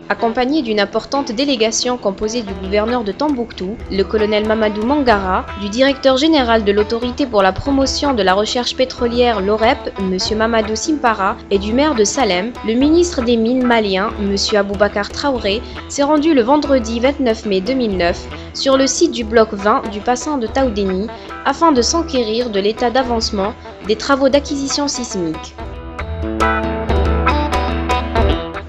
accompagné d'une importante délégation composée du gouverneur de Tombouctou, le colonel Mamadou Mangara, du directeur général de l'autorité pour la promotion de la recherche pétrolière l'OREP, M. Mamadou Simpara, et du maire de Salem, le ministre des Mines malien, M. Aboubakar Traoré, s'est rendu le vendredi 29 mai 2009 sur le site du bloc 20 du bassin de Taoudéni afin de s'enquérir de l'état d'avancement des travaux d'acquisition sismique.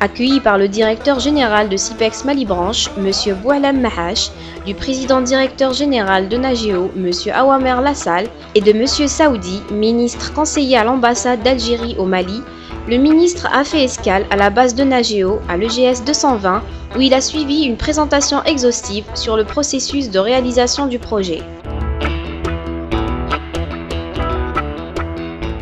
Accueilli par le directeur général de SIPEX Malibranche, M. Boualem Mahache, du président directeur général de Nageo, M. Awamer Lassal, et de M. Saoudi, ministre conseiller à l'ambassade d'Algérie au Mali, le ministre a fait escale à la base de Nageo, à l'EGS 220, où il a suivi une présentation exhaustive sur le processus de réalisation du projet.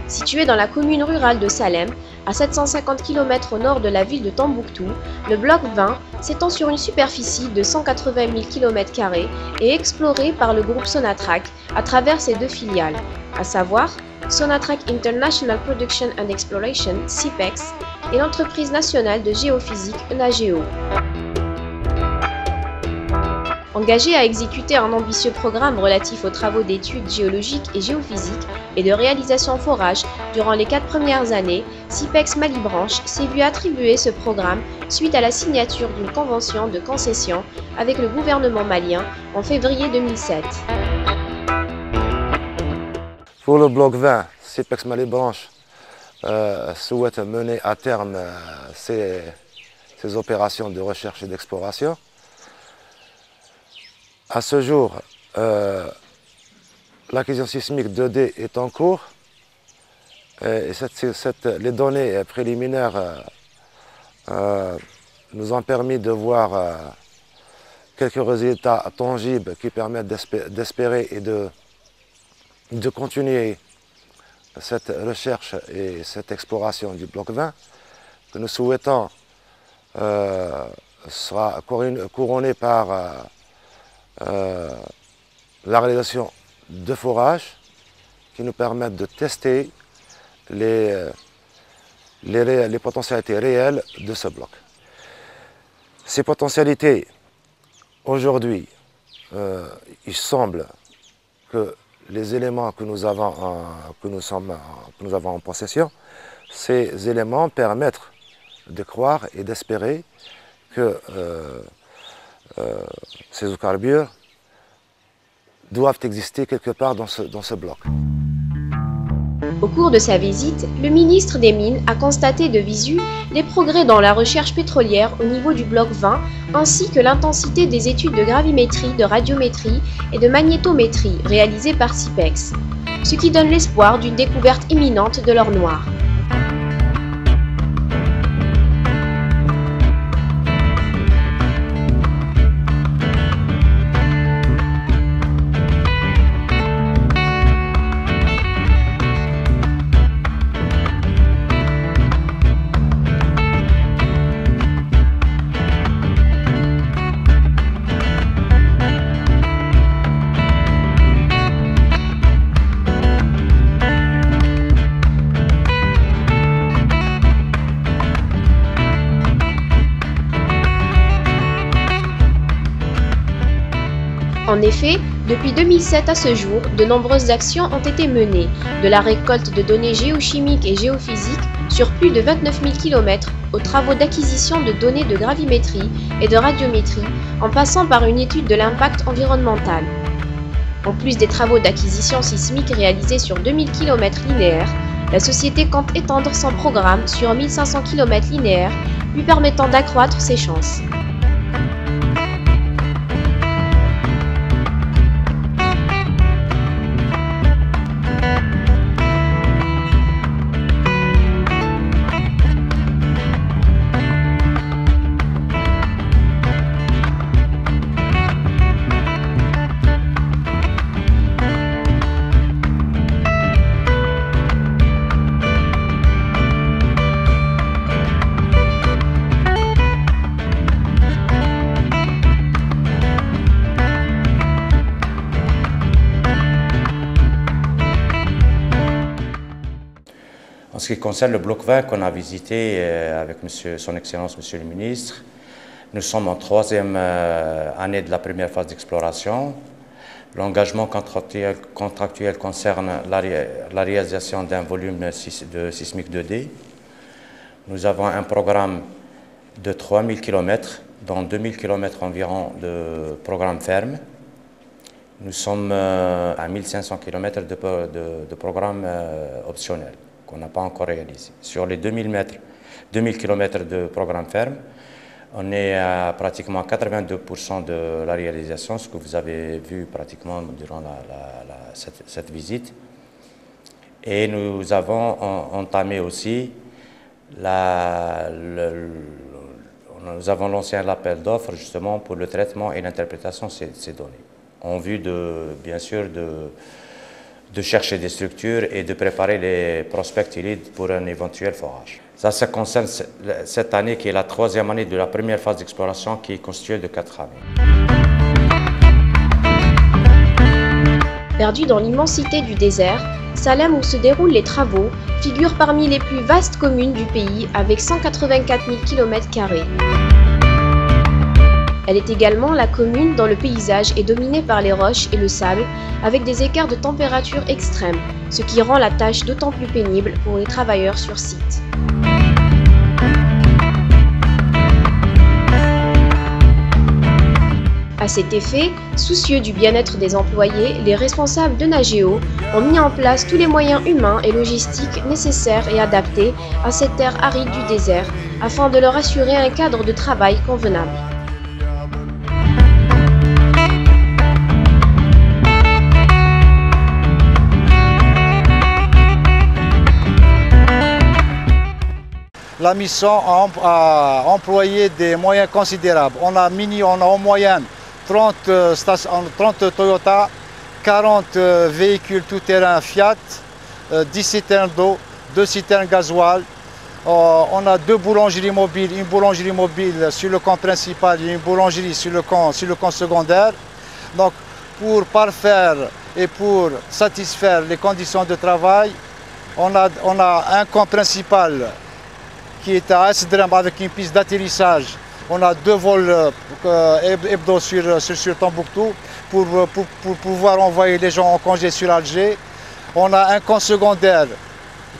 Situé dans la commune rurale de Salem, à 750 km au nord de la ville de Tombouctou, le bloc 20 s'étend sur une superficie de 180 000 km² et est exploré par le groupe Sonatrach à travers ses deux filiales, à savoir Sonatrach International Production and Exploration, SIPEX, et l'entreprise nationale de géophysique Nageo. Engagé à exécuter un ambitieux programme relatif aux travaux d'études géologiques et géophysiques et de réalisation forage durant les 4 premières années, SIPEX Malibranche s'est vu attribuer ce programme suite à la signature d'une convention de concession avec le gouvernement malien en février 2007. Pour le bloc 20, SIPEX Malibranche souhaite mener à terme ses opérations de recherche et d'exploration. À ce jour, l'acquisition sismique 2D est en cours et les données préliminaires nous ont permis de voir quelques résultats tangibles qui permettent d'espérer et de continuer cette recherche et cette exploration du bloc 20 que nous souhaitons sera couronnée par la réalisation de forages qui nous permettent de tester les potentialités réelles de ce bloc. Ces potentialités, aujourd'hui, il semble que les éléments que nous avons en possession, ces éléments permettent de croire et d'espérer que ces hydrocarbures doivent exister quelque part dans ce bloc. Au cours de sa visite, le ministre des Mines a constaté de visu les progrès dans la recherche pétrolière au niveau du bloc 20 ainsi que l'intensité des études de gravimétrie, de radiométrie et de magnétométrie réalisées par SIPEX, ce qui donne l'espoir d'une découverte imminente de l'or noir. En effet, depuis 2007 à ce jour, de nombreuses actions ont été menées, de la récolte de données géochimiques et géophysiques sur plus de 29 000 km aux travaux d'acquisition de données de gravimétrie et de radiométrie, en passant par une étude de l'impact environnemental. En plus des travaux d'acquisition sismique réalisés sur 2000 km linéaires, la société compte étendre son programme sur 1500 km linéaires, lui permettant d'accroître ses chances. En ce qui concerne le bloc 20 qu'on a visité avec son Excellence, Monsieur le Ministre, Nous sommes en troisième année de la première phase d'exploration. L'engagement contractuel concerne la réalisation d'un volume de sismique 2D. Nous avons un programme de 3000 km, dont 2000 km environ de programme ferme. Nous sommes à 1500 km de programme optionnel qu'on n'a pas encore réalisé. Sur les 2000 km de programme ferme, on est à pratiquement 82% de la réalisation, ce que vous avez vu pratiquement durant cette visite. Et nous avons entamé aussi, nous avons lancé un appel d'offres justement pour le traitement et l'interprétation de ces données, en vue bien sûr de chercher des structures et de préparer les prospectilides pour un éventuel forage. Ça concerne cette année qui est la troisième année de la première phase d'exploration qui est constituée de 4 années. Perdu dans l'immensité du désert, Salem, où se déroulent les travaux, figure parmi les plus vastes communes du pays avec 184 000 km². Elle est également la commune dont le paysage est dominé par les roches et le sable, avec des écarts de température extrêmes, ce qui rend la tâche d'autant plus pénible pour les travailleurs sur site. À cet effet, soucieux du bien-être des employés, les responsables de Nageo ont mis en place tous les moyens humains et logistiques nécessaires et adaptés à cette terre aride du désert, afin de leur assurer un cadre de travail convenable. La mission a employé des moyens considérables. On a en moyenne 30 Toyota, 40 véhicules tout-terrain Fiat, 10 citernes d'eau, 2 citernes gasoil. On a 2 boulangeries mobiles, une boulangerie mobile sur le camp principal et une boulangerie sur le camp secondaire. Donc pour parfaire et pour satisfaire les conditions de travail, on a un camp principal qui est à Esdrem avec une piste d'atterrissage. On a 2 vols hebdo sur Tombouctou pour pouvoir envoyer les gens en congé sur Alger. On a un camp secondaire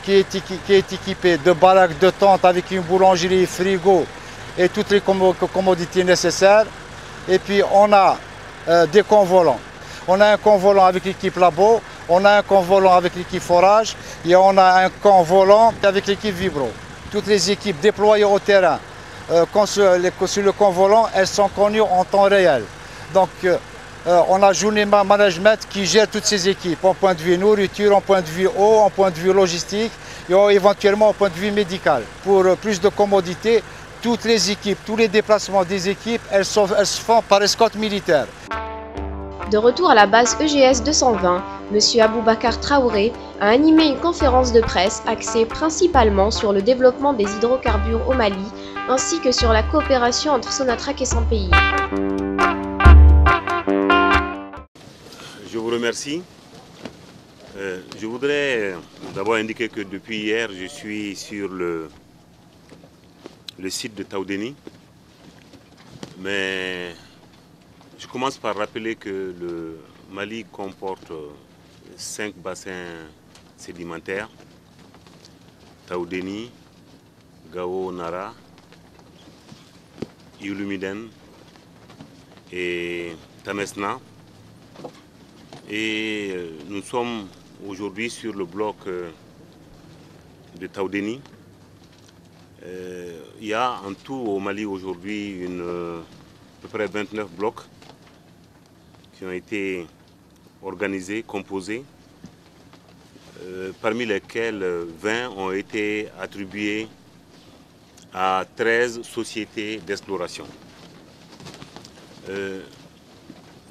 qui est équipé de baraques de tentes avec une boulangerie, frigo et toutes les commodités nécessaires. Et puis on a des camps volants. On a un camp volant avec l'équipe labo, on a un camp volant avec l'équipe forage et on a un camp volant avec l'équipe vibro. Toutes les équipes déployées au terrain sur le camp volant, elles sont connues en temps réel. Donc on a Journée Management qui gère toutes ces équipes, en point de vue nourriture, en point de vue eau, en point de vue logistique et éventuellement en point de vue médical. Pour plus de commodité, toutes les équipes, tous les déplacements des équipes, elles se font par escorte militaire. De retour à la base EGS 220, M. Aboubakar Traoré a animé une conférence de presse axée principalement sur le développement des hydrocarbures au Mali, ainsi que sur la coopération entre Sonatrach et son pays. Je vous remercie. Je voudrais d'abord indiquer que depuis hier, je suis sur le site de Taoudéni, mais je commence par rappeler que le Mali comporte 5 bassins sédimentaires, Taoudéni, Gao Nara, Iulumiden et Tamesna. Et nous sommes aujourd'hui sur le bloc de Taoudéni. Il y a en tout au Mali aujourd'hui à peu près 29 blocs qui ont été organisés, composés, parmi lesquels 20 ont été attribués à 13 sociétés d'exploration.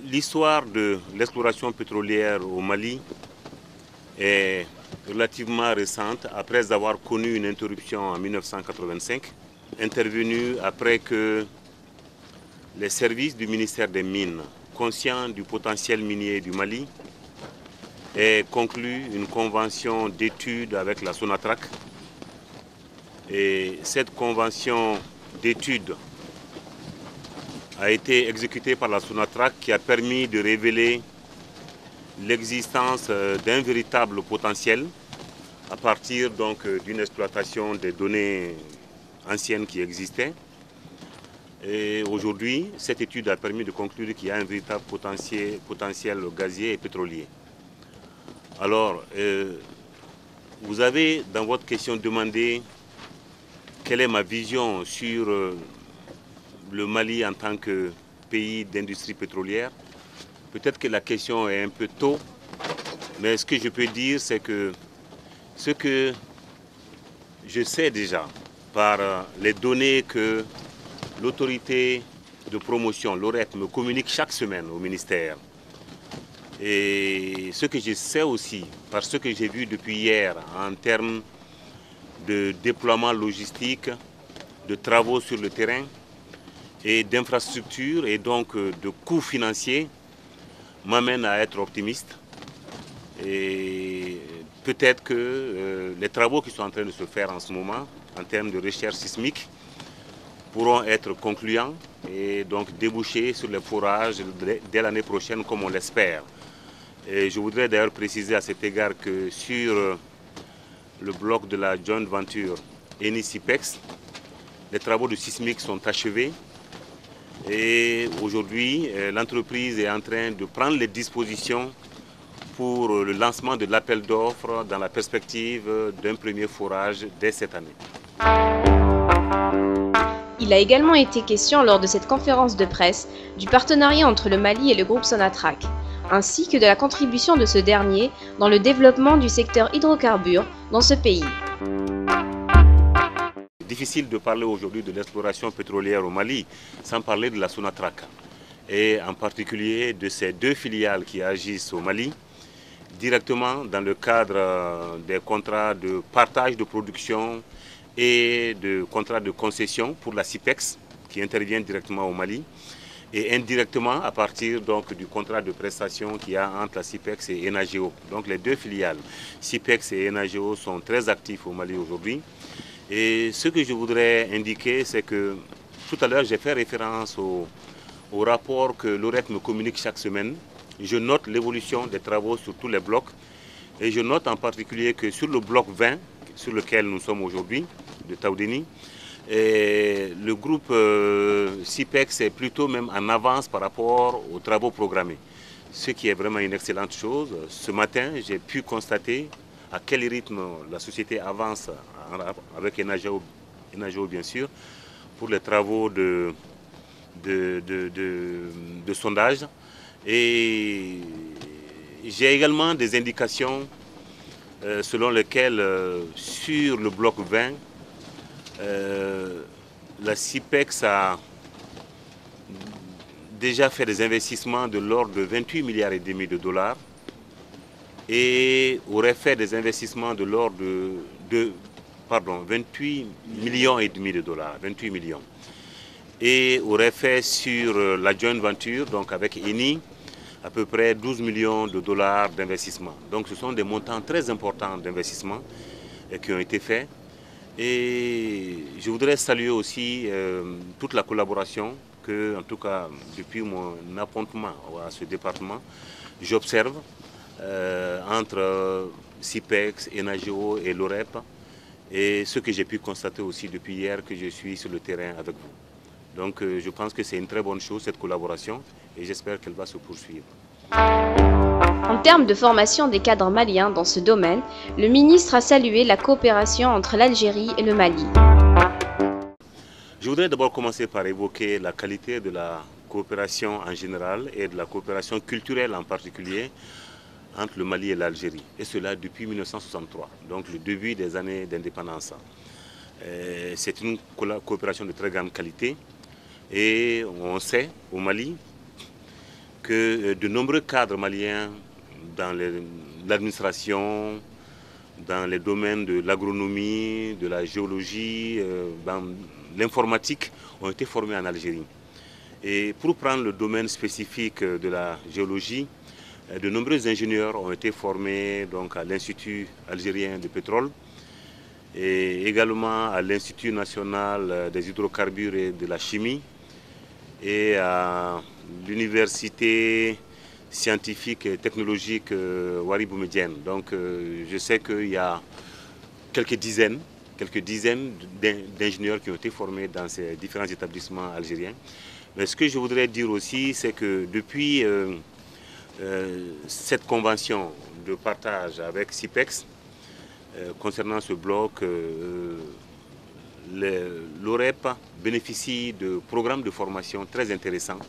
L'histoire de l'exploration pétrolière au Mali est relativement récente, après avoir connu une interruption en 1985, intervenue après que les services du ministère des Mines, conscients du potentiel minier du Mali, aient conclu une convention d'études avec la Sonatrach. Et cette convention d'études a été exécuté par la Sonatrach qui a permis de révéler l'existence d'un véritable potentiel à partir donc d'une exploitation des données anciennes qui existaient. Et aujourd'hui, cette étude a permis de conclure qu'il y a un véritable potentiel gazier et pétrolier. Alors, vous avez dans votre question demandé quelle est ma vision sur le Mali en tant que pays d'industrie pétrolière. Peut-être que la question est un peu tôt, mais ce que je peux dire, c'est que ce que je sais déjà par les données que l'autorité de promotion, l'OREP, me communique chaque semaine au ministère. Et ce que je sais aussi, par ce que j'ai vu depuis hier en termes de déploiement logistique, de travaux sur le terrain et d'infrastructures et donc de coûts financiers, m'amène à être optimiste. Et peut-être que les travaux qui sont en train de se faire en ce moment, en termes de recherche sismique, pourront être concluants et donc déboucher sur les forages dès l'année prochaine comme on l'espère. Et je voudrais d'ailleurs préciser à cet égard que sur le bloc de la joint venture Eni-SIPEX, les travaux de sismique sont achevés et aujourd'hui l'entreprise est en train de prendre les dispositions pour le lancement de l'appel d'offres dans la perspective d'un premier forage dès cette année. Il a également été question lors de cette conférence de presse du partenariat entre le Mali et le groupe Sonatrach, ainsi que de la contribution de ce dernier dans le développement du secteur hydrocarbures dans ce pays. Difficile de parler aujourd'hui de l'exploration pétrolière au Mali sans parler de la Sonatrach et en particulier de ces deux filiales qui agissent au Mali directement dans le cadre des contrats de partage de production et de contrats de concession pour la SIPEX qui intervient directement au Mali et indirectement à partir donc du contrat de prestation qu'il y a entre la SIPEX et Enageo. Donc les deux filiales, SIPEX et Enageo, sont très actifs au Mali aujourd'hui. Et ce que je voudrais indiquer, c'est que tout à l'heure j'ai fait référence au rapport que l'OREP me communique chaque semaine. Je note l'évolution des travaux sur tous les blocs et je note en particulier que sur le bloc 20, sur lequel nous sommes aujourd'hui, de Taoudéni, et le groupe SIPEX est plutôt même en avance par rapport aux travaux programmés, ce qui est vraiment une excellente chose. Ce matin, j'ai pu constater à quel rythme la société avance avec Enageo bien sûr, pour les travaux de sondage. Et j'ai également des indications selon lesquelles sur le bloc 20, la SIPEX a déjà fait des investissements de l'ordre de 28 milliards et demi de dollars et aurait fait des investissements de l'ordre de 28 millions et demi de dollars, 28 millions. Et aurait fait sur la joint venture, donc avec Eni, à peu près 12 millions de dollars d'investissement. Donc ce sont des montants très importants d'investissement qui ont été faits. Et je voudrais saluer aussi toute la collaboration que, en tout cas, depuis mon appointement à ce département, j'observe entre SIPEX, Enageo et l'OREP, et ce que j'ai pu constater aussi depuis hier que je suis sur le terrain avec vous. Donc je pense que c'est une très bonne chose, cette collaboration, et j'espère qu'elle va se poursuivre. En termes de formation des cadres maliens dans ce domaine, le ministre a salué la coopération entre l'Algérie et le Mali. Je voudrais d'abord commencer par évoquer la qualité de la coopération en général et de la coopération culturelle en particulier entre le Mali et l'Algérie, et cela depuis 1963, donc le début des années d'indépendance. C'est une coopération de très grande qualité et on sait au Mali que de nombreux cadres maliens dans l'administration, dans les domaines de l'agronomie, de la géologie, dans l'informatique ont été formés en Algérie. Et pour prendre le domaine spécifique de la géologie, de nombreux ingénieurs ont été formés donc, à l'Institut algérien de pétrole et également à l'Institut national des hydrocarbures et de la chimie et à l'université scientifique et technologique Wari Boumedienne. Donc je sais qu'il y a quelques dizaines d'ingénieurs qui ont été formés dans ces différents établissements algériens. Mais ce que je voudrais dire aussi, c'est que depuis cette convention de partage avec SIPEX, concernant ce bloc, l'OREP bénéficie de programmes de formation très intéressants.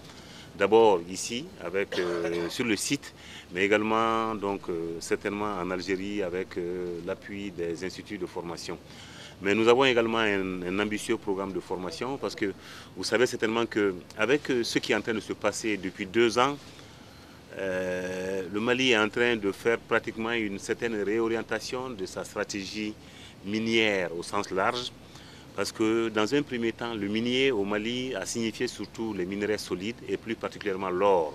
D'abord ici, sur le site, mais également certainement en Algérie avec l'appui des instituts de formation. Mais nous avons également un ambitieux programme de formation parce que vous savez certainement qu'avec ce qui est en train de se passer depuis 2 ans, le Mali est en train de faire pratiquement une certaine réorientation de sa stratégie minière au sens large. Parce que dans un premier temps, le minier au Mali a signifié surtout les minerais solides et plus particulièrement l'or.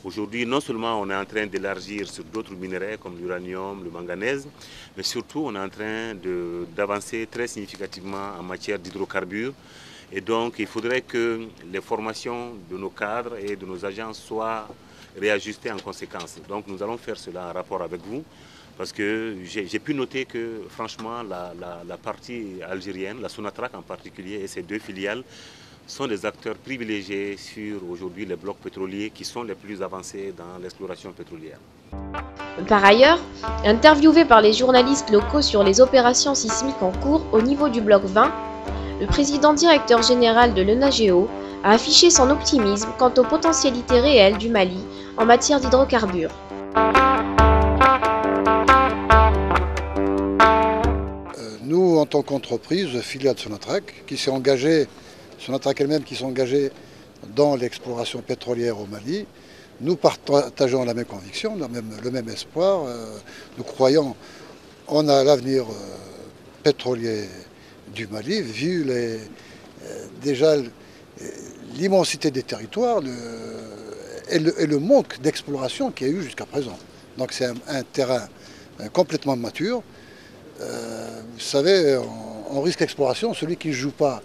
Aujourd'hui, non seulement on est en train d'élargir sur d'autres minerais comme l'uranium, le manganèse, mais surtout on est en train d'avancer très significativement en matière d'hydrocarbures. Et donc il faudrait que les formations de nos cadres et de nos agents soient réajustées en conséquence. Donc nous allons faire cela en rapport avec vous. Parce que j'ai pu noter que, franchement, la partie algérienne, la Sonatrach en particulier, et ses 2 filiales, sont des acteurs privilégiés sur aujourd'hui les blocs pétroliers qui sont les plus avancés dans l'exploration pétrolière. Par ailleurs, interviewé par les journalistes locaux sur les opérations sismiques en cours au niveau du bloc 20, le président directeur général de l'ENAGEO a affiché son optimisme quant aux potentialités réelles du Mali en matière d'hydrocarbures. Nous, en tant qu'entreprise, filiale de Sonatrach, qui s'est engagée, Sonatrach elle-même qui s'est engagée dans l'exploration pétrolière au Mali, nous partageons la même conviction, le même espoir. Nous croyons en l'avenir pétrolier du Mali, vu déjà l'immensité des territoires et le manque d'exploration qu'il y a eu jusqu'à présent. Donc c'est un terrain complètement mature. Vous savez, en risque d'exploration, celui qui ne joue pas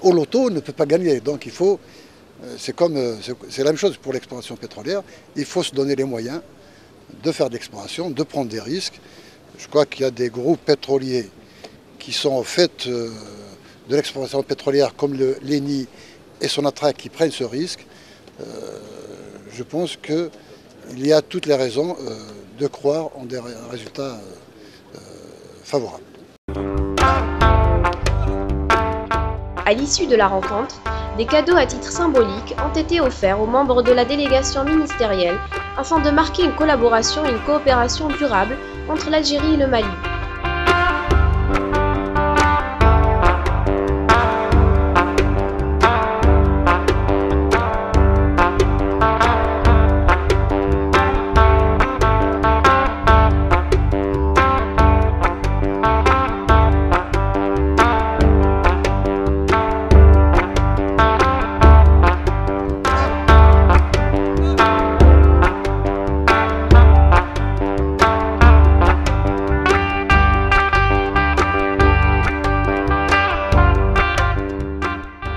au loto ne peut pas gagner. Donc il faut, c'est la même chose pour l'exploration pétrolière, il faut se donner les moyens de faire de l'exploration, de prendre des risques. Je crois qu'il y a des groupes pétroliers qui sont au fait de l'exploration pétrolière comme l'ENI et Sonatrach qui prennent ce risque. Je pense qu'il y a toutes les raisons de croire en des résultats favorable. À l'issue de la rencontre, des cadeaux à titre symbolique ont été offerts aux membres de la délégation ministérielle afin de marquer une collaboration et une coopération durable entre l'Algérie et le Mali.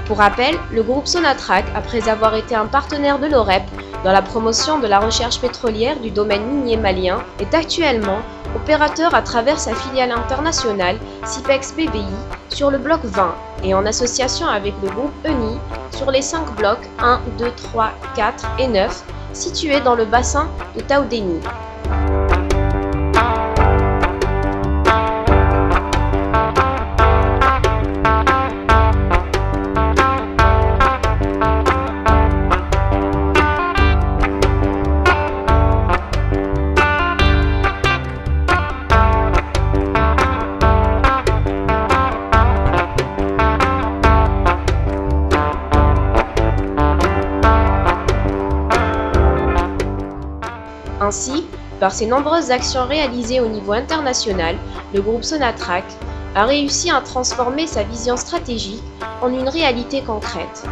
Pour rappel, le groupe Sonatrach, après avoir été un partenaire de l'OREP dans la promotion de la recherche pétrolière du domaine minier malien, est actuellement opérateur à travers sa filiale internationale SIPEX BBI sur le bloc 20 et en association avec le groupe ENI sur les 5 blocs 1, 2, 3, 4 et 9 situés dans le bassin de Taoudéni. Ainsi, par ses nombreuses actions réalisées au niveau international, le groupe Sonatrach a réussi à transformer sa vision stratégique en une réalité concrète.